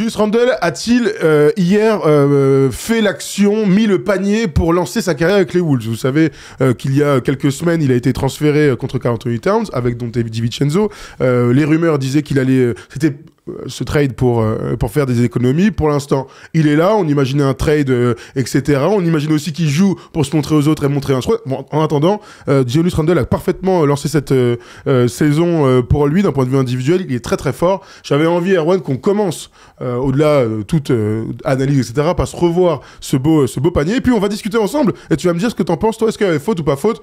Julius Randle a-t-il hier fait l'action, mis le panier pour lancer sa carrière avec les Wolves? Vous savez qu'il y a quelques semaines, il a été transféré contre Karl Anthony Towns avec Donte DiVincenzo. Les rumeurs disaient qu'il allait... C'était ce trade pour faire des économies. Pour l'instant, il est là. On imaginait un trade, etc. On imagine aussi qu'il joue pour se montrer aux autres et montrer un choix. Bon, en attendant, Julius Randle a parfaitement lancé cette saison pour lui d'un point de vue individuel. Il est très très fort. J'avais envie, Erwan, qu'on commence au-delà toute analyse, etc., par se revoir ce beau panier. Et puis on va discuter ensemble. Et tu vas me dire ce que t'en penses, toi. Est-ce qu'il y avait faute ou pas faute?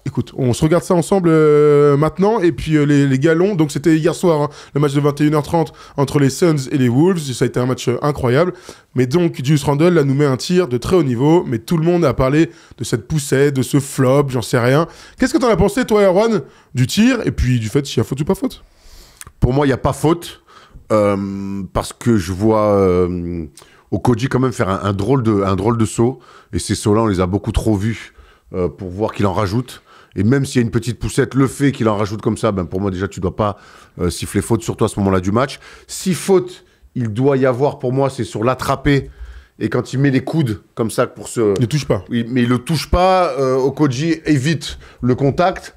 Écoute, on se regarde ça ensemble maintenant. Et puis les galons, donc c'était hier soir, hein, le match de 21h30 entre les Suns et les Wolves. Ça a été un match incroyable. Mais donc, Julius Randle, là, nous met un tir de très haut niveau. Mais tout le monde a parlé de cette poussette, de ce flop, j'en sais rien. Qu'est-ce que t'en as pensé, toi, Erwan, du tir et puis du fait s'il y a faute ou pas faute? Pour moi, il n'y a pas faute. Parce que je vois Okogie quand même faire un drôle de saut. Et ces sauts-là, on les a beaucoup trop vus pour voir qu'il en rajoute. Et même s'il y a une petite poussette, le fait qu'il en rajoute comme ça, ben pour moi déjà, tu ne dois pas siffler faute, surtout à ce moment-là du match. Si faute, il doit y avoir, pour moi, c'est sur l'attraper. Et quand il met les coudes comme ça pour se... Il ne touche pas. Oui, mais il ne le touche pas. Okogie évite le contact.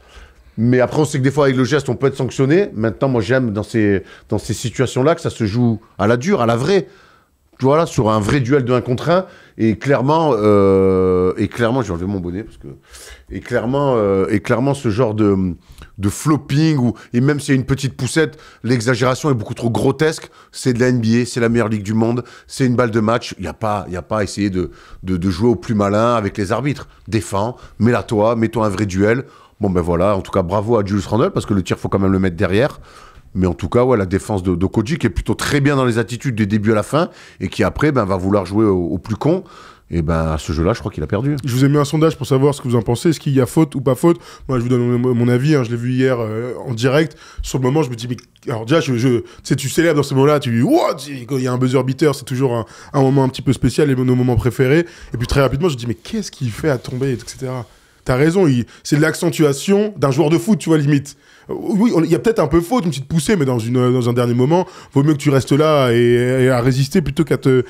Mais après, on sait que des fois, avec le geste, on peut être sanctionné. Maintenant, moi, j'aime dans ces situations-là que ça se joue à la dure, à la vraie. Voilà, sur un vrai duel de 1 contre 1. Et clairement, j'ai enlevé mon bonnet. Et clairement, ce genre de flopping, et même s'il y a une petite poussette, l'exagération est beaucoup trop grotesque. C'est de la NBA, c'est la meilleure ligue du monde, c'est une balle de match. Il n'y a pas à essayer de jouer au plus malin avec les arbitres. Défends, mets-toi un vrai duel. Bon ben voilà, en tout cas bravo à Julius Randle parce que le tir faut quand même le mettre derrière. Mais en tout cas, ouais, la défense d'Okogie qui est plutôt très bien dans les attitudes du début à la fin et qui après va vouloir jouer au plus con. Et ben à ce jeu-là, je crois qu'il a perdu. Je vous ai mis un sondage pour savoir ce que vous en pensez. Est-ce qu'il y a faute ou pas faute? Moi, je vous donne mon avis. Hein, je l'ai vu hier en direct. Sur le moment, je me dis, mais alors déjà, tu sais, tu célèbres dans ce moment-là. Tu dis, what? Quand il y a un buzzer beater, c'est toujours un moment un petit peu spécial, nos moments préférés. Et puis très rapidement, je me dis, mais qu'est-ce qu'il fait à tomber, etc. T'as raison, c'est de l'accentuation d'un joueur de foot, tu vois, limite. Oui, il y a peut-être un peu faute, une petite poussée, mais dans un dernier moment, vaut mieux que tu restes là et à résister plutôt qu'à te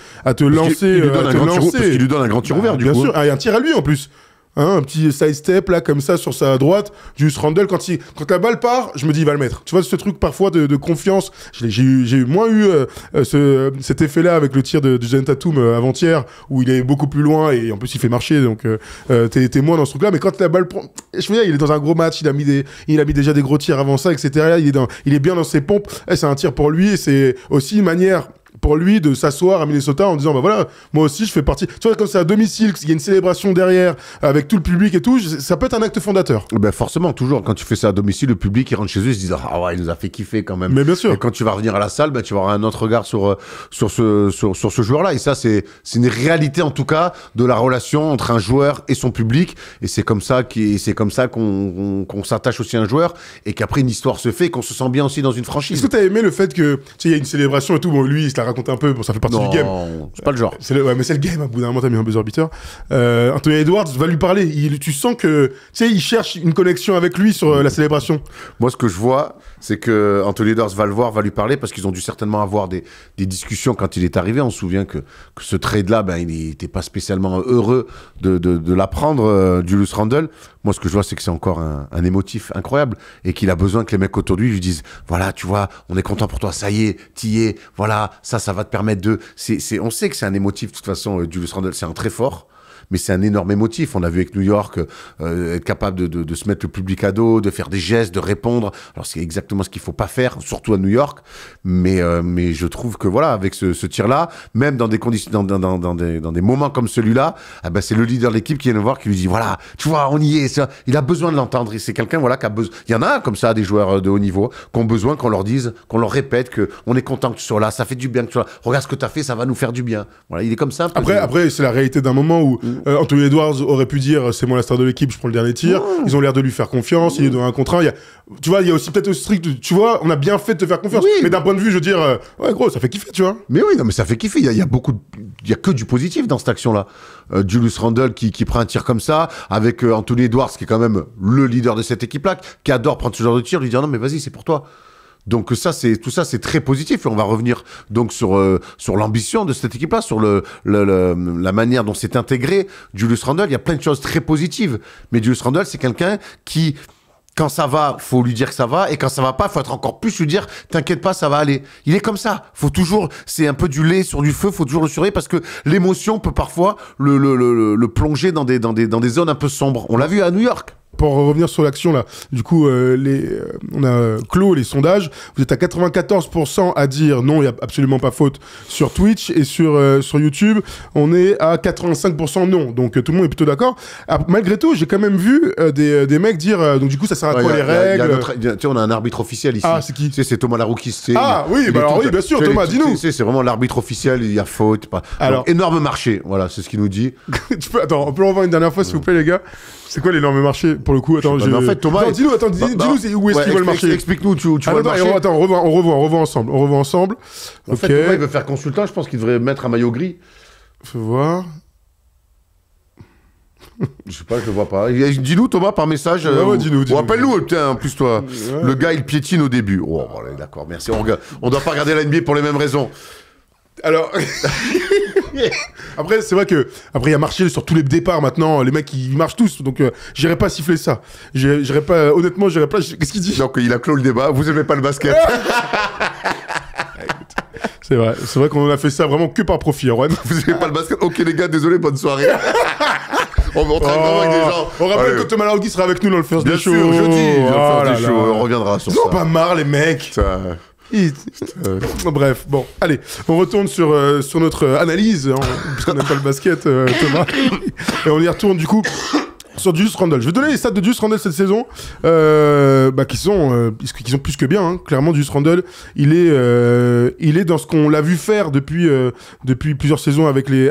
lancer. Parce qu'il lui donne un grand tir ouvert, du coup. Bien sûr, il y a un tir à lui en plus. Hein, un petit side step là comme ça sur sa droite. Julius Randle, quand la balle part, je me dis il va le mettre. Tu vois ce truc parfois de confiance. J'ai moins eu cet effet là avec le tir de Jayson Tatum avant-hier où il est beaucoup plus loin et en plus il fait marcher, donc t'es moins dans ce truc là. Mais quand la balle prend, je veux dire, il est dans un gros match, il a mis déjà des gros tirs avant ça, etc. Il est bien dans ses pompes. C'est un tir pour lui et c'est aussi une manière pour lui de s'asseoir à Minnesota en disant bah voilà, moi aussi je fais partie. Tu vois, comme c'est à domicile, qu'il y a une célébration derrière avec tout le public et tout, ça peut être un acte fondateur. Ben forcément, toujours quand tu fais ça à domicile, le public il rentre chez eux, ils se disent ah ouais, il nous a fait kiffer quand même. Mais bien sûr. Et quand tu vas revenir à la salle, ben tu vas avoir un autre regard sur ce joueur-là. Et ça c'est une réalité en tout cas de la relation entre un joueur et son public. Et c'est comme ça qu'on s'attache aussi à un joueur et qu'après une histoire se fait et qu'on se sent bien aussi dans une franchise. Est-ce que t'as aimé le fait que tu sais il y a une célébration et tout, bon lui il se la raconte un peu, bon ça fait partie du game. Non, c'est pas le genre. Ouais, mais c'est le game, à bout d'un moment t'as mis un buzzer beater. Anthony Edwards va lui parler, tu sens que tu sais il cherche une connexion avec lui sur la célébration. Moi ce que je vois, c'est que Anthony Edwards va le voir, va lui parler parce qu'ils ont dû certainement avoir des discussions quand il est arrivé. On se souvient que ce trade-là, ben, il n'était pas spécialement heureux de l'apprendre, Julius Randle. Moi, ce que je vois, c'est que c'est encore un émotif incroyable et qu'il a besoin que les mecs autour de lui disent voilà, tu vois, on est content pour toi, ça y est, t'y es, voilà, ça va te permettre de... On sait que c'est un émotif, de toute façon, Julius Randle, c'est un très fort. Mais c'est un énorme émotif. On a vu avec New York être capable de se mettre le public à dos, de faire des gestes, de répondre. Alors c'est exactement ce qu'il faut pas faire, surtout à New York. Mais je trouve que voilà, avec ce tir-là, même dans des conditions, dans des moments comme celui-là, ah ben c'est le leader de l'équipe qui vient le voir, qui lui dit voilà, tu vois, on y est. Ça, il a besoin de l'entendre. C'est quelqu'un voilà qui a besoin. Il y en a comme ça des joueurs de haut niveau qui ont besoin qu'on leur dise, qu'on leur répète que on est content que tu sois là, ça fait du bien que tu sois là. Regarde ce que tu as fait, ça va nous faire du bien. Voilà, il est comme ça. Après c'est la réalité d'un moment où Anthony Edwards aurait pu dire c'est moi la star de l'équipe, je prends le dernier tir. Ils ont l'air de lui faire confiance, il est dans un contre 1. Tu vois, il y a aussi peut-être au strict, tu vois, on a bien fait de te faire confiance. Oui. Mais d'un point de vue, je veux dire, ouais gros, ça fait kiffer, tu vois. Mais oui, non, mais ça fait kiffer. Il y a que du positif dans cette action-là. Julius Randle qui prend un tir comme ça, avec Anthony Edwards qui est quand même le leader de cette équipe-là, qui adore prendre ce genre de tir, lui dire non mais vas-y, c'est pour toi. Donc tout ça, c'est très positif. Et on va revenir donc sur l'ambition de cette équipe-là, sur la manière dont c'est intégré. Julius Randle, il y a plein de choses très positives. Mais Julius Randle, c'est quelqu'un qui, quand ça va, faut lui dire que ça va. Et quand ça va pas, faut être encore plus lui dire, t'inquiète pas, ça va aller. Il est comme ça. Faut toujours, c'est un peu du lait sur du feu, faut toujours le surveiller parce que l'émotion peut parfois le plonger dans des zones un peu sombres. On l'a vu à New York. Pour revenir sur l'action là, du coup, on a clos les sondages. Vous êtes à 94% à dire non, il n'y a absolument pas faute sur Twitch et sur YouTube. On est à 85% non. Donc tout le monde est plutôt d'accord. Malgré tout, j'ai quand même vu des mecs dire donc du coup, ça sert à quoi les règles tu sais, on a un arbitre officiel ici. Ah, c'est qui? Tu sais, c'est Thomas Laroukis. Ah oui, bah alors oui, bien sûr, Thomas, dis-nous. C'est vraiment l'arbitre officiel, il y a faute. Alors, énorme marché, voilà, c'est ce qu'il nous dit. Attends, on peut le revoir une dernière fois, s'il vous plaît, les gars. C'est quoi l'énorme marché pour le coup? Attends, en fait, Thomas. Attends, dis-nous où est-ce qu'ils veulent marcher. Explique-nous, tu vois le marché. Attends, on revoit ensemble. En fait, Thomas, il veut faire consultant. Je pense qu'il devrait mettre un maillot gris. Faut voir. Je sais pas, je le vois pas. Dis-nous, Thomas, par message. Ouais, dis-nous. Rappelle-nous, en plus, toi. Ouais. Le gars, il piétine au début. Oh, d'accord, merci. On doit pas regarder la NBA pour les mêmes raisons. Alors, après, c'est vrai que après il y a marché sur tous les départs maintenant, les mecs ils marchent tous, donc j'irai pas siffler ça. J'irai pas, honnêtement, j'irai pas. Qu'est-ce qu'il dit? Donc il a clos le débat. Vous aimez pas le basket? C'est vrai qu'on en a fait ça vraiment que par profit, Juan. Vous aimez pas le basket? Ok les gars, désolé, bonne soirée. On travaille vraiment avec des gens. On rappelle que Thomas Laroukis sera avec nous dans le First Day Show. Bien sûr, jeudi, on reviendra sur ça. Ils ont pas marre les mecs. Bref, bon, allez, on retourne sur notre analyse, hein, puisqu'on n'aime pas le basket, Thomas, et on y retourne du coup sur Julius Randle. Je vais donner les stats de Julius Randle cette saison, qui sont plus que bien. Hein. Clairement, Julius Randle, il est dans ce qu'on l'a vu faire depuis plusieurs saisons avec les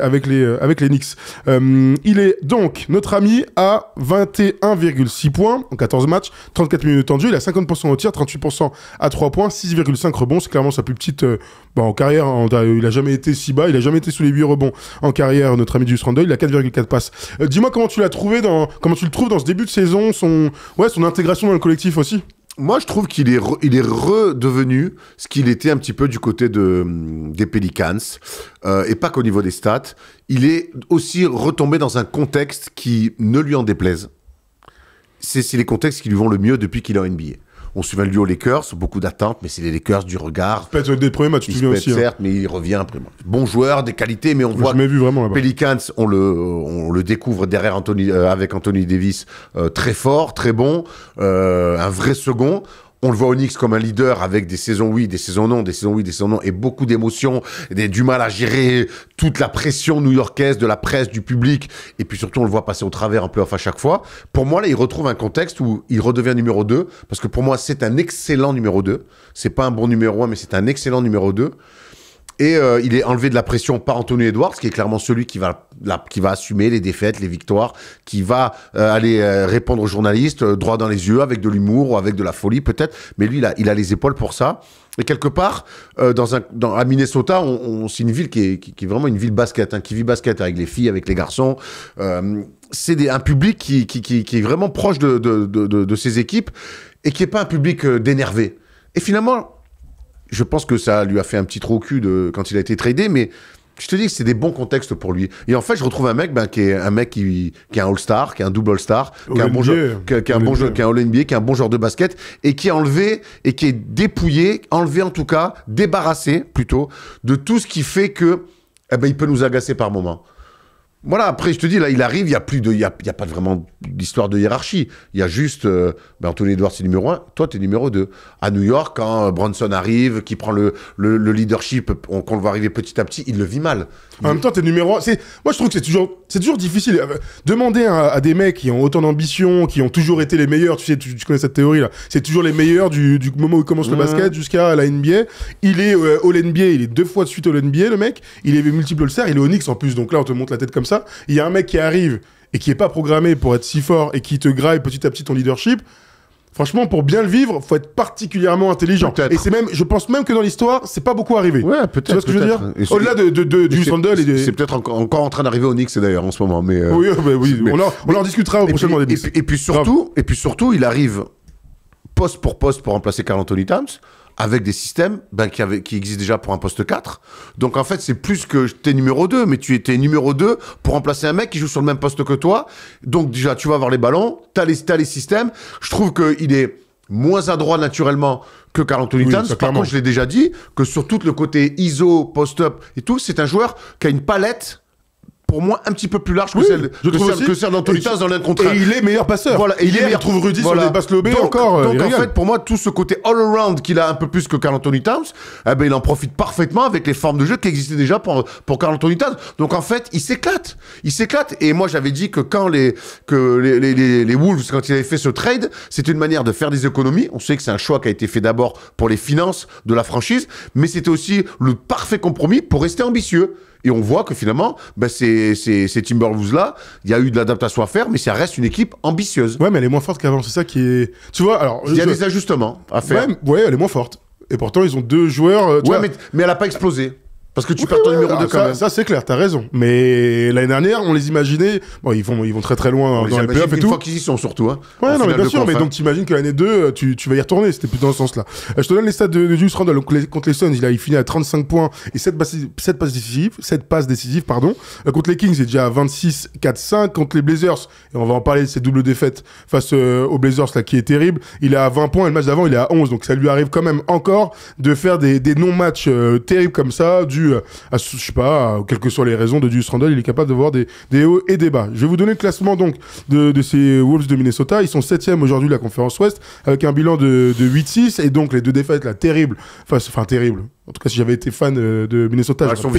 Knicks. Il est donc notre ami à 21,6 points en 14 matchs, 34 minutes de temps de jeu. Il a 50% au tir, 38% à 3 points, 6,5 rebonds. C'est clairement sa plus petite en carrière. Il a jamais été si bas. Il a jamais été sous les 8 rebonds en carrière. Notre ami Julius Randle, il a 4,4 passes. Dis-moi comment tu l'as trouvé comment tu le trouves dans ce début de saison, son intégration dans le collectif aussi? Moi, je trouve qu'il est redevenu ce qu'il était un petit peu du côté des Pelicans, et pas qu'au niveau des stats. Il est aussi retombé dans un contexte qui ne lui en déplaise. C'est les contextes qui lui vont le mieux depuis qu'il est en NBA. On se souvient de lui aux Lakers, beaucoup d'attentes, mais c'est les Lakers, du regard. Peut-être des premiers matchs, tu te souviens aussi. Certes, mais il revient après. Bon joueur, des qualités, mais on voit vu vraiment là-bas. Pelicans, on le découvre derrière avec Anthony Davis, très fort, très bon, un vrai second. On le voit au Knicks comme un leader avec des saisons oui, des saisons non, des saisons oui, des saisons non, et beaucoup d'émotions, du mal à gérer toute la pression new-yorkaise de la presse, du public, et puis surtout on le voit passer au travers en play-off à chaque fois. Pour moi, là, il retrouve un contexte où il redevient numéro 2, parce que pour moi, c'est un excellent numéro 2. C'est pas un bon numéro 1, mais c'est un excellent numéro 2. Et il est enlevé de la pression par Anthony Edwards, qui est clairement celui qui va assumer les défaites, les victoires, qui va aller répondre aux journalistes droit dans les yeux, avec de l'humour ou avec de la folie peut-être. Mais lui, il a les épaules pour ça. Et quelque part, à Minnesota, c'est une ville qui est vraiment une ville basket, hein, qui vit basket avec les filles, avec les garçons. C'est un public qui est vraiment proche de ses équipes et qui n'est pas un public d'énervé. Et finalement, je pense que ça lui a fait un petit trou au cul quand il a été tradé, mais je te dis que c'est des bons contextes pour lui. Et en fait, je retrouve un mec qui est un All-Star, qui est un double All-Star, qui est un bon joueur, qui est un All-NBA, qui est un bon joueur de basket, et qui est enlevé, et qui est dépouillé, enlevé en tout cas, débarrassé plutôt, de tout ce qui fait que, il peut nous agacer par moments. Voilà, après, je te dis, là, il arrive, il n'y a pas vraiment d'histoire de hiérarchie. Il y a juste, Anthony Edwards, c'est numéro 1, toi, t'es numéro 2. À New York, quand Brunson arrive, qui prend le leadership, qu'on le voit arriver petit à petit, il le vit mal. En même temps, t'es numéro 1. Moi, je trouve que c'est toujours difficile. Demander à des mecs qui ont autant d'ambition, qui ont toujours été les meilleurs, tu sais, tu connais cette théorie-là, c'est toujours les meilleurs du moment où il commence le basket jusqu'à la NBA. Il est All-NBA, il est 2 fois de suite All-NBA, le mec. Il est multiple All-Star, il est au Knicks en plus, donc là, on te monte la tête comme ça. Il y a un mec qui arrive et qui est pas programmé pour être si fort et qui te graille petit à petit ton leadership. Franchement, pour bien le vivre, faut être particulièrement intelligent. Et je pense même que dans l'histoire, c'est pas beaucoup arrivé. Ouais, peut-être. Tu vois ce que je veux dire? Au-delà du Randle c'est peut-être encore en train d'arriver au Knicks d'ailleurs en ce moment. Mais oui, on en discutera au prochainement des Knicks. Et puis surtout, il arrive poste pour remplacer Karl Anthony Towns, avec des systèmes qui existent déjà pour un poste 4. Donc en fait, c'est plus que t'es numéro 2, mais tu étais numéro 2 pour remplacer un mec qui joue sur le même poste que toi. Donc déjà, tu vas avoir les ballons, t'as les systèmes. Je trouve qu'il est moins adroit naturellement que Karl Anthony Towns. Par contre, je l'ai déjà dit, que sur tout le côté ISO, post-up et tout, c'est un joueur qui a une palette pour moi un petit peu plus large que celle d'Anthony Towns dans l'un contre un. Et il est meilleur passeur. Voilà, et il trouve Rudy sur des passes lobées encore. Donc en fait, pour moi, tout ce côté all-around qu'il a un peu plus que Karl Anthony Towns, eh ben, il en profite parfaitement avec les formes de jeu qui existaient déjà pour Karl Anthony Towns. Donc en fait, il s'éclate. Il s'éclate. Et moi, j'avais dit que quand les Wolves, quand ils avaient fait ce trade, c'était une manière de faire des économies. On sait que c'est un choix qui a été fait d'abord pour les finances de la franchise, mais c'était aussi le parfait compromis pour rester ambitieux. Et on voit que finalement, ces Timberwolves-là, il y a eu de l'adaptation à faire, mais ça reste une équipe ambitieuse. Ouais, mais elle est moins forte qu'avant, c'est ça qui est... Tu vois, alors... Il y a des ajustements à faire. Ouais, elle est moins forte. Et pourtant, ils ont 2 joueurs... mais elle a pas explosé. Parce que tu perds ton numéro 2 quand même. Ça c'est clair, t'as raison. Mais l'année dernière, on les imaginait... Bon, ils vont très très loin dans les playoffs et tout. Une fois qu'ils y sont surtout. Hein, ouais, non, mais bien sûr. Mais donc t'imagines que l'année 2, tu vas y retourner. C'était plus dans ce sens-là. Je te donne les stats de Julius Randle. Donc, contre les Suns, il finit à 35 points et 7 passes décisives. Contre les Kings, il est déjà à 26, 4, 5. Contre les Blazers, et on va en parler de ces doubles défaites face aux Blazers, là, qui est terrible. Il est à 20 points et le match d'avant, il est à 11. Donc ça lui arrive quand même encore de faire des non-matchs terribles comme ça, dû à, je sais pas, quelles que soient les raisons de Julius Randle, il est capable de voir des hauts et des bas. Je vais vous donner le classement donc de ces Wolves de Minnesota. Ils sont 7e aujourd'hui de la conférence Ouest avec un bilan de 8-6 et donc les 2 défaites là terribles, enfin terribles. En tout cas, si j'avais été fan de Minnesota, elles sont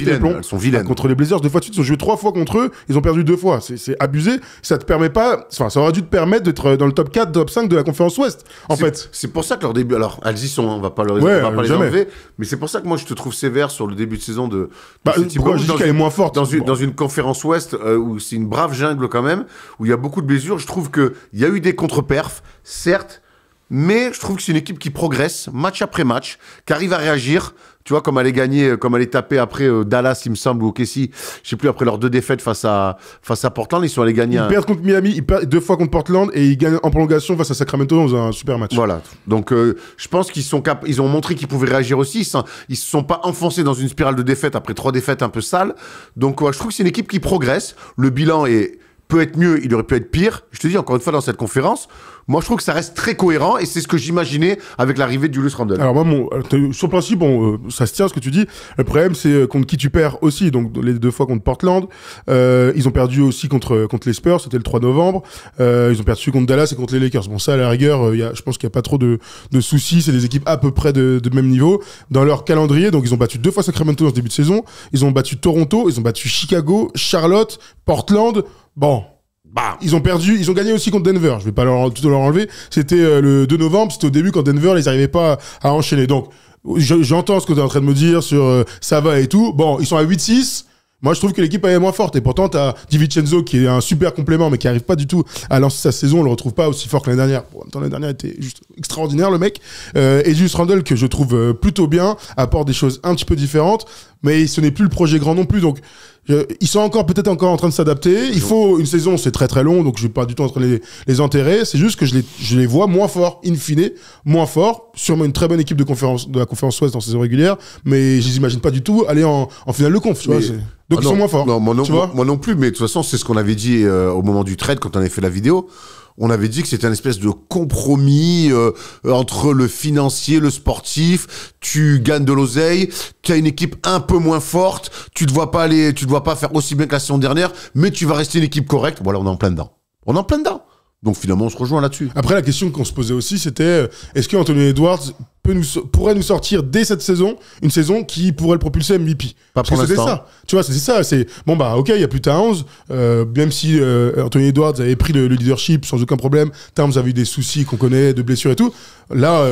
vilaines. Contre les Blazers, 2 fois de suite, ils ont joué 3 fois contre eux, ils ont perdu 2 fois. C'est abusé. Ça te permet pas, enfin, ça aurait dû te permettre d'être dans le top 4, top 5 de la conférence Ouest, en fait. C'est pour ça que leur début, alors, elles y sont, on va pas les enlever, mais c'est pour ça que moi, je te trouve sévère sur le début de saison de pourquoi je dis qu'elle est moins forte? Dans une conférence Ouest, où c'est une brave jungle quand même, où il y a beaucoup de blessures, je trouve qu'il y a eu des contre-perfs, certes, mais je trouve que c'est une équipe qui progresse, match après match, qui arrive à réagir. Tu vois, comme elle est gagnée, comme elle est tapée après Dallas, il me semble, ou OKC, je sais plus, après leurs 2 défaites face à Portland, ils sont allés gagner. Ils perdent contre Miami, ils perdent 2 fois contre Portland et ils gagnent en prolongation face à Sacramento dans un super match. Voilà. Donc, je pense ils ont montré qu'ils pouvaient réagir aussi. Ils se sont pas enfoncés dans une spirale de défaites après 3 défaites un peu sales. Donc, je trouve que c'est une équipe qui progresse. Le bilan peut être mieux, il aurait pu être pire. Je te dis encore une fois dans cette conférence, moi je trouve que ça reste très cohérent et c'est ce que j'imaginais avec l'arrivée de Julius Randle. Alors moi, sur le principe, ça se tient ce que tu dis. Le problème c'est contre qui tu perds aussi. Donc les 2 fois contre Portland, ils ont perdu aussi contre les Spurs, c'était le 3 novembre. Ils ont perdu contre Dallas et contre les Lakers. Bon ça à la rigueur, je pense qu'il n'y a pas trop de soucis. C'est des équipes à peu près de même niveau dans leur calendrier. Donc ils ont battu 2 fois Sacramento dans ce début de saison. Ils ont battu Toronto, ils ont battu Chicago, Charlotte, Portland. Bon, ils ont gagné aussi contre Denver. Je vais pas tout leur enlever. C'était le 2 novembre, c'était au début quand Denver, ils arrivaient pas à enchaîner. Donc, j'entends ce que tu es en train de me dire sur ça va et tout. Bon, ils sont à 8-6. Moi, je trouve que l'équipe est moins forte. Et pourtant, t'as DiVincenzo qui est un super complément, mais qui arrive pas du tout à lancer sa saison. On le retrouve pas aussi fort que l'année dernière. Bon, en même temps, l'année dernière était juste extraordinaire, le mec. Et Julius Randle, que je trouve plutôt bien, apporte des choses un petit peu différentes. Mais ce n'est plus le projet grand non plus. Donc, ils sont peut-être encore en train de s'adapter. Il faut une saison, c'est très très long, donc je vais pas du tout en train de les enterrer. C'est juste que je les vois moins forts, in fine, moins forts. Sûrement une très bonne équipe de la conférence Ouest en saison régulière, mais je les imagine pas du tout aller en finale de conf. Tu vois, donc ils sont moins forts. Non, moi non plus, mais de toute façon, c'est ce qu'on avait dit au moment du trade quand on avait fait la vidéo. On avait dit que c'était un espèce de compromis entre le financier, le sportif. Tu gagnes de l'oseille, tu as une équipe un peu moins forte, tu te vois pas faire aussi bien que la saison dernière, mais tu vas rester une équipe correcte. Voilà, on est en plein dedans. Donc finalement, on se rejoint là-dessus. Après, la question qu'on se posait aussi, c'était est-ce que Anthony Edwards pourrait nous sortir dès cette saison une saison qui pourrait le propulser MVP? Pas pour l'instant. Ça. Tu vois, c'est ça. C'est bon ok, il y a plus Towns. Même si Anthony Edwards avait pris le leadership sans aucun problème, Towns avait eu des soucis qu'on connaît, de blessures et tout. Là,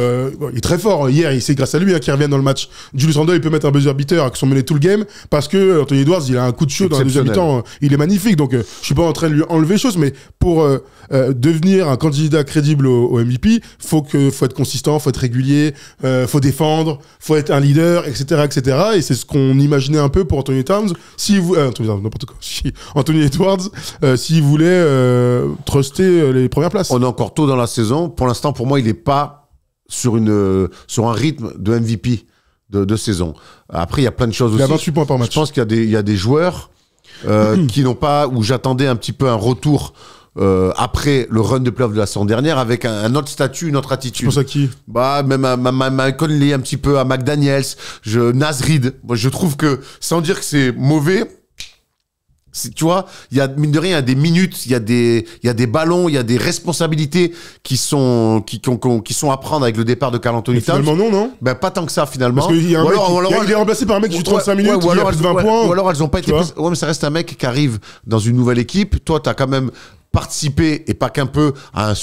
il est très fort. Hier, c'est grâce à lui qu'il revient dans le match. Julius Randle, il peut mettre un buzzer beater qui sont menés tout le game parce que Anthony Edwards, il a un coup de chaud dans la deuxième mi-temps. Il est magnifique. Donc, je suis pas en train de lui enlever choses, mais pour devenir un candidat crédible au MVP, faut être consistant, faut être régulier. Faut défendre, faut être un leader, etc., etc. Et c'est ce qu'on imaginait un peu pour Anthony Towns, Anthony Edwards, s'il voulait truster les premières places. On est encore tôt dans la saison. Pour l'instant, pour moi, il est pas sur un rythme de MVP de saison. Après, il y a plein de choses aussi. Il a 28 points par match. Je pense qu'il y a des joueurs qui n'ont pas, où j'attendais un petit peu un retour après le run de playoff de la saison dernière avec un autre statut, une autre attitude. Tu penses à qui? Bah, même à Conley, un petit peu, à McDaniels, Nasrid. Moi, je trouve que, sans dire que c'est mauvais, tu vois, il y a, mine de rien, il y a des minutes, il y a des ballons, il y a des responsabilités qui sont à prendre avec le départ de Karl Anthony Towns. Finalement, non? Ben, pas tant que ça, finalement. Parce qu'il y a il est remplacé par un mec qui joue 35 minutes, ou alors, qui a plus de 20 points. Ou alors, elles ont pas été prises. Ouais, mais ça reste un mec qui arrive dans une nouvelle équipe. Toi, t'as quand même participé, et pas qu'un peu, à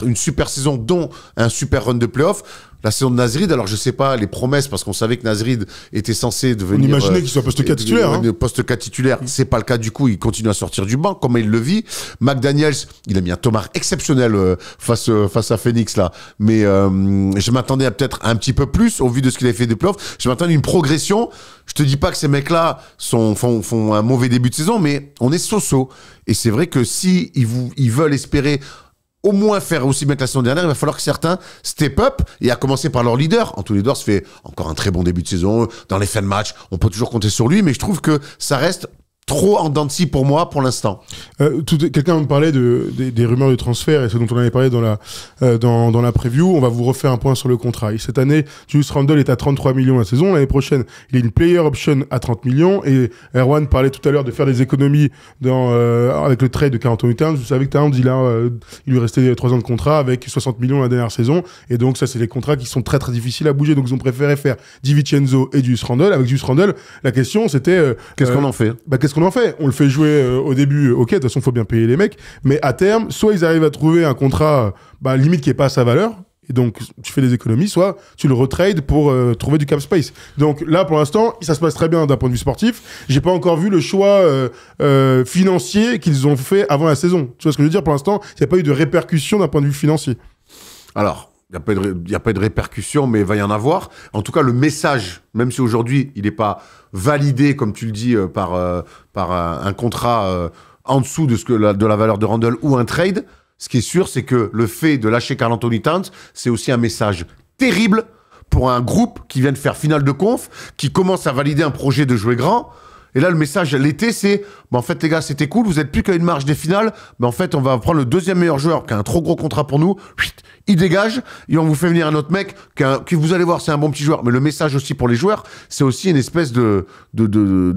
une super saison, dont un super run de playoff. La saison de Nasrid, alors je sais pas, les promesses, parce qu'on savait que Nasrid était censé devenir... On imaginait qu'il soit poste 4 titulaire. Poste 4 titulaire, c'est pas le cas du coup, il continue à sortir du banc, comme il le vit. McDaniels, il a mis un tomard exceptionnel face à Phoenix, là. Mais je m'attendais à peut-être un petit peu plus, au vu de ce qu'il avait fait des playoffs. Je m'attendais à une progression. Je te dis pas que ces mecs-là font un mauvais début de saison, mais on est so-so. Et c'est vrai que si ils veulent espérer au moins faire aussi bien que la saison dernière, il va falloir que certains step up, et à commencer par leur leader. Anthony Edwards fait encore un très bon début de saison. Dans les fins de match, on peut toujours compter sur lui, mais je trouve que ça reste trop en dents de scie pour moi, pour l'instant. Quelqu'un me parlait des rumeurs de transfert et ce dont on avait parlé dans la preview. On va vous refaire un point sur le contrat. Et cette année, Julius Randle est à 33 millions la saison. L'année prochaine, il a une player option à 30 millions. Et Erwan parlait tout à l'heure de faire des économies avec le trade de Karl Anthony Towns. Vous savez que Towns, il lui restait 3 ans de contrat avec 60 millions la dernière saison. Et donc, ça, c'est des contrats qui sont très, très difficiles à bouger. Donc, ils ont préféré faire DiVincenzo et Julius Randle. Avec Julius Randle, la question, c'était... qu'est-ce qu'on en fait? Qu'est-ce qu'on en fait? On le fait jouer au début, ok, de toute façon, il faut bien payer les mecs, mais à terme, soit ils arrivent à trouver un contrat limite qui n'est pas à sa valeur, et donc tu fais des économies, soit tu le retrades pour trouver du cap space. Donc là, pour l'instant, ça se passe très bien d'un point de vue sportif. J'ai pas encore vu le choix financier qu'ils ont fait avant la saison. Tu vois ce que je veux dire? Pour l'instant, il n'y a pas eu de répercussions d'un point de vue financier. Alors, il n'y a pas eu de répercussions, mais il va y en avoir. En tout cas, le message, même si aujourd'hui, il n'est pas validé, comme tu le dis, par un contrat en dessous de la valeur de Randle ou un trade, ce qui est sûr, c'est que le fait de lâcher Karl Anthony Towns, c'est aussi un message terrible pour un groupe qui vient de faire finale de conf, qui commence à valider un projet de jouer grand. Et là, le message l'été, c'est en fait, les gars, c'était cool, vous êtes plus qu'à une marge des finales, mais en fait, on va prendre le deuxième meilleur joueur qui a un trop gros contrat pour nous, il dégage, et on vous fait venir un autre mec qui vous allez voir, c'est un bon petit joueur. Mais le message aussi pour les joueurs, c'est aussi une espèce de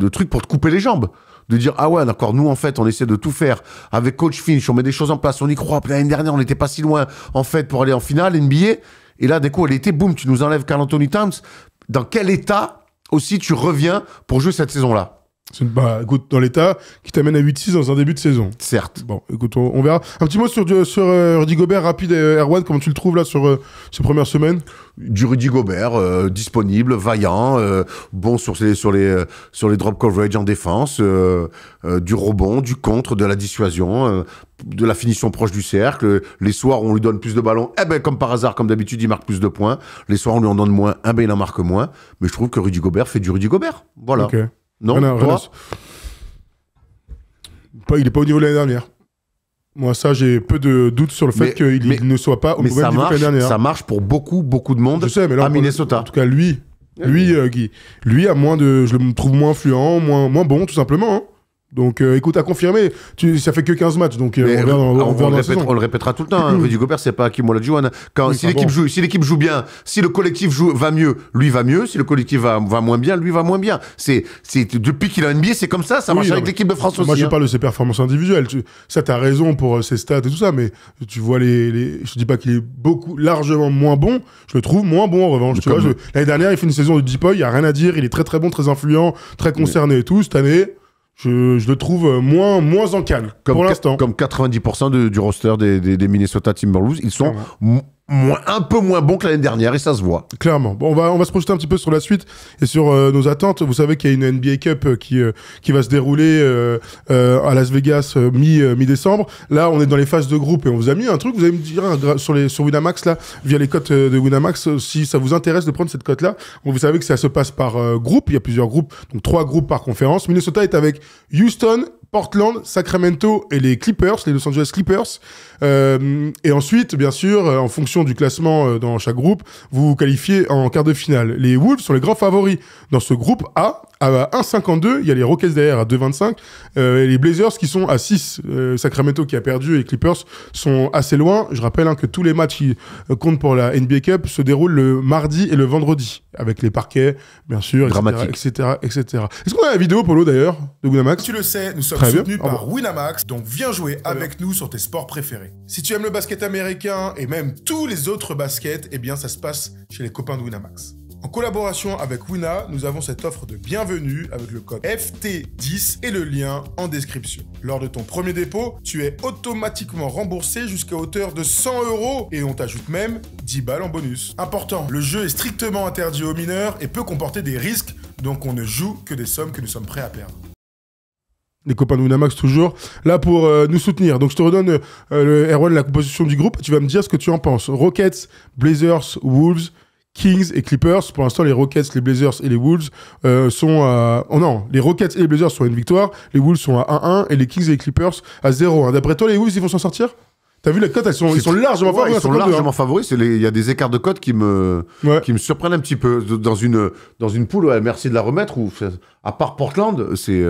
truc pour te couper les jambes. De dire, ah ouais, d'accord, nous, en fait, on essaie de tout faire avec Coach Finch, on met des choses en place, on y croit. L'année dernière, on n'était pas si loin, en fait, pour aller en finale, NBA. Et là, d'un coup, l'été, boum, tu nous enlèves Karl Anthony Towns. Dans quel état aussi tu reviens pour jouer cette saison-là? Écoute, dans l'état qui t'amène à 8-6 dans un début de saison. Certes. Bon, écoute, on verra. Un petit mot sur Rudy Gobert, rapide, Erwan, comment tu le trouves là sur ces premières semaines? Du Rudy Gobert, disponible, vaillant, bon sur les drop coverage en défense, du rebond, du contre, de la dissuasion, de la finition proche du cercle. Les soirs où on lui donne plus de ballons, comme par hasard, comme d'habitude, il marque plus de points. Les soirs où on lui en donne moins, il en marque moins. Mais je trouve que Rudy Gobert fait du Rudy Gobert. Voilà. Okay. Non, toi il n'est pas au niveau de l'année dernière. Moi, ça, j'ai peu de doutes sur le fait qu'il ne soit pas au même niveau de l'année dernière. Ça marche pour beaucoup de monde. Je sais, mais là, à Minnesota. En tout cas, lui a moins de... Je le trouve moins influent, moins bon, tout simplement. Hein. Donc, écoute, à confirmer, ça fait que 15 matchs, donc on le répétera tout le temps. Hein. Rudy Gobert, c'est pas Hakeem Olajuwon. Si l'équipe joue bien, si le collectif va mieux, lui va mieux. Si le collectif va moins bien, lui va moins bien. C'est depuis qu'il a NBA, c'est comme ça. Ça marche avec l'équipe de France aussi. Moi, je parle de ses performances individuelles. Ça, t'as raison pour ses stats et tout ça, mais tu vois je dis pas qu'il est largement moins bon. Je le trouve moins bon en revanche. L'année dernière, il fait une saison de Deep Boy, il y a rien à dire. Il est très très bon, très influent, très concerné et tout. Cette année. Je le trouve moins en calme pour l'instant. Comme 90% du roster des Minnesota Timberwolves, ils sont un peu moins bons que l'année dernière et ça se voit. Clairement. Bon, on va se projeter un petit peu sur la suite et sur nos attentes. Vous savez qu'il y a une NBA Cup qui va se dérouler à Las Vegas mi-décembre. Là, on est dans les phases de groupe et on vous a mis un truc. Vous allez me dire sur Winamax là, via les cotes de Winamax, si ça vous intéresse de prendre cette cote là. Vous savez que ça se passe par groupe. Il y a plusieurs groupes, donc 3 groupes par conférence. Minnesota est avec Houston, Portland, Sacramento et les Clippers, les Los Angeles Clippers. Et ensuite, bien sûr, en fonction du classement dans chaque groupe, vous vous qualifiez en quart de finale. Les Wolves sont les grands favoris. Dans ce groupe A, à 1,52, il y a les Rockets derrière à 2,25, et les Blazers qui sont à 6. Sacramento qui a perdu et les Clippers sont assez loin. Je rappelle que tous les matchs qui comptent pour la NBA Cup se déroulent le mardi et le vendredi, avec les parquets, bien sûr, etc. Est-ce qu'on a la vidéo, Polo, d'ailleurs, de Winamax? Tu le sais, nous sommes soutenus par Winamax, donc viens jouer avec nous sur tes sports préférés. Si tu aimes le basket américain et même tous les autres baskets, eh bien ça se passe chez les copains de Winamax. En collaboration avec Wina, nous avons cette offre de bienvenue avec le code FT10 et le lien en description. Lors de ton premier dépôt, tu es automatiquement remboursé jusqu'à hauteur de 100 € et on t'ajoute même 10 balles en bonus. Important, le jeu est strictement interdit aux mineurs et peut comporter des risques, donc on ne joue que des sommes que nous sommes prêts à perdre. Les copains de Winamax toujours là pour nous soutenir. Donc je te redonne Erwan, la composition du groupe. Tu vas me dire ce que tu en penses. Rockets, Blazers, Wolves, Kings et Clippers. Pour l'instant, les Rockets, les Blazers et les Wolves sont à... Oh non, les Rockets et les Blazers sont à une victoire. Les Wolves sont à 1-1 et les Kings et les Clippers à 0-1. D'après toi, les Wolves, ils vont s'en sortir? T'as vu les cotes, ils sont largement favoris. Ils sont largement favoris. Il y a des écarts de cotes qui me surprennent un petit peu. Dans une poule, ouais, merci de la remettre, où, à part Portland, c'est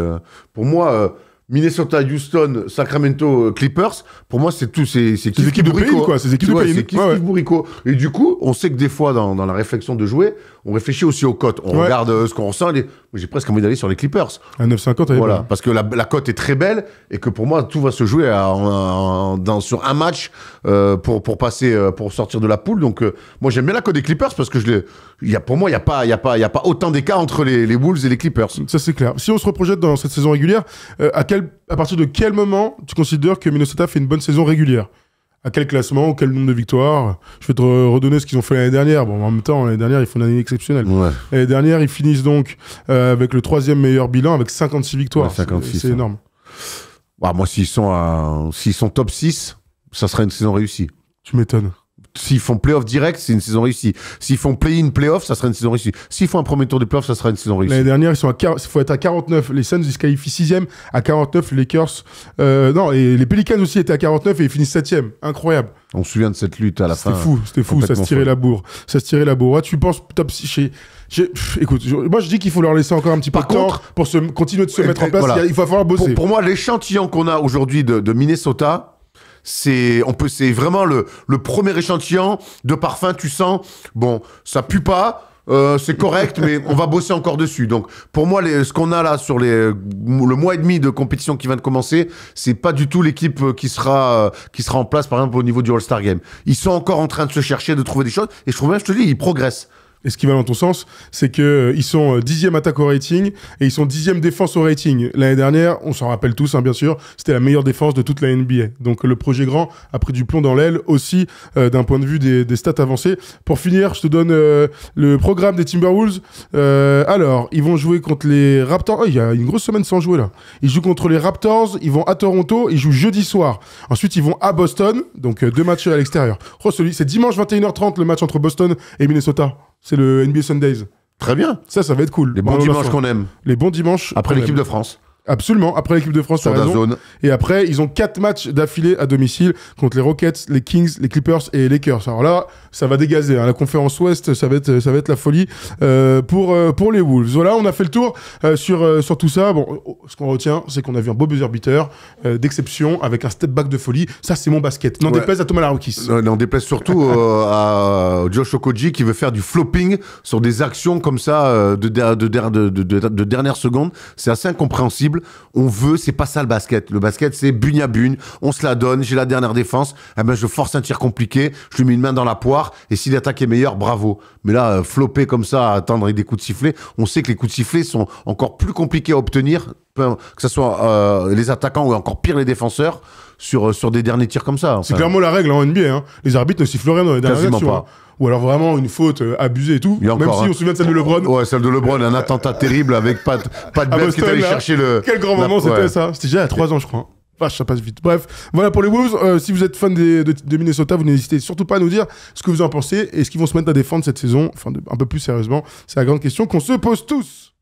pour moi... Minnesota, Houston, Sacramento, Clippers, pour moi, c'est tout. C'est équipes de pays, quoi. C'est équipes de pays. C'est kiff bourrico. Et du coup, on sait que des fois, dans la réflexion de jouer, on réfléchit aussi aux cotes. On regarde ce qu'on ressent. J'ai presque envie d'aller sur les Clippers. À 9,50, voilà. Parce que la cote est très belle et que pour moi, tout va se jouer sur un match pour sortir de la poule. Donc, moi, j'aime bien la cote des Clippers parce que pour moi, il n'y a pas autant d'écart entre les Wolves et les Clippers. Ça, c'est clair. Si on se reprojette dans cette saison régulière, à partir de quel moment tu considères que Minnesota fait une bonne saison régulière? À quel classement, quel nombre de victoires? Je vais te redonner ce qu'ils ont fait l'année dernière. Bon, en même temps, l'année dernière, ils font une année exceptionnelle. Ouais. L'année dernière, ils finissent donc avec le 3e meilleur bilan, avec 56 victoires. Ouais, 56, c'est énorme. Bah, moi, s'ils sont top 6, ça sera une saison réussie. Tu m'étonnes. S'ils font play-off direct, c'est une saison réussie. S'ils font play-in, play-off, ça sera une saison réussie. S'ils font un premier tour des play-off, ça sera une saison réussie. L'année dernière, il faut être à 49. Les Suns, ils se qualifient 6e. À 49, les Lakers... non, et les Pelicans aussi étaient à 49 et ils finissent 7e. Incroyable. On se souvient de cette lutte à la fin. C'était fou. Ça se tirait la bourre. Ouais, tu penses top 6 écoute, moi je dis qu'il faut leur laisser encore un petit peu de temps pour continuer de se mettre en place. Voilà. Il va falloir bosser. Pour moi, l'échantillon qu'on a aujourd'hui de Minnesota... C'est vraiment le premier échantillon de parfum. Tu sens, bon, ça pue pas, c'est correct, mais on va bosser encore dessus. Donc, pour moi, ce qu'on a là sur le mois et demi de compétition qui vient de commencer, c'est pas du tout l'équipe qui sera en place, par exemple, au niveau du All-Star Game. Ils sont encore en train de se chercher, de trouver des choses, et je trouve bien, je te dis, ils progressent. Et ce qui va dans ton sens, c'est qu'ils sont 10e attaque au rating et ils sont 10e défense au rating. L'année dernière, on s'en rappelle tous, hein, bien sûr, c'était la meilleure défense de toute la NBA. Donc le projet grand a pris du plomb dans l'aile aussi d'un point de vue des stats avancées. Pour finir, je te donne le programme des Timberwolves. Alors, ils vont jouer contre les Raptors. Oh, il y a une grosse semaine sans jouer là. Ils jouent contre les Raptors, ils vont à Toronto, ils jouent jeudi soir. Ensuite, ils vont à Boston, donc 2 matchs à l'extérieur. Oh, c'est dimanche 21h30 le match entre Boston et Minnesota. C'est le NBA Sundays. Très bien. Ça va être cool. Les bons dimanches qu'on aime. Les bons dimanches. Après l'équipe de France. Absolument, après l'équipe de France, t'as raison. Zone. Et après, ils ont 4 matchs d'affilée à domicile contre les Rockets, les Kings, les Clippers et les Lakers. Alors là, ça va dégazer. Hein. La conférence Ouest, ça va être la folie pour les Wolves. Voilà, on a fait le tour sur tout ça. Bon, ce qu'on retient, c'est qu'on a vu un beau buzzer beater d'exception avec un step back de folie. Ça, c'est mon basket. N'en déplaise à Thomas Laroukis. N'en déplaise surtout à Josh Okogie qui veut faire du flopping sur des actions comme ça de dernière seconde. C'est assez incompréhensible. On veut, c'est pas ça le basket. Le basket, c'est bugne à bugne. On se la donne. J'ai la dernière défense. Eh ben, je force un tir compliqué. Je lui mets une main dans la poire. Et si l'attaque est meilleure, bravo. Mais là, flopper comme ça, attendre avec des coups de sifflet, on sait que les coups de sifflet sont encore plus compliqués à obtenir, que ce soit les attaquants ou encore pire les défenseurs, sur des derniers tirs comme ça. Enfin, c'est clairement la règle en NBA. Hein. Les arbitres ne sifflent rien dans les dernières actions. Hein. Ou alors vraiment une faute abusée et tout. Même si on se souvient de celle de LeBron. Ouais, celle de LeBron, un attentat terrible avec pas de bête qui est allé chercher le... Quel grand moment c'était ça. C'était déjà il y a 3 ans, je crois. Vache, ça passe vite. Bref, voilà pour les Wolves. Si vous êtes fan de Minnesota, vous n'hésitez surtout pas à nous dire ce que vous en pensez et ce qu'ils vont se mettre à défendre cette saison. Enfin, un peu plus sérieusement, c'est la grande question qu'on se pose tous.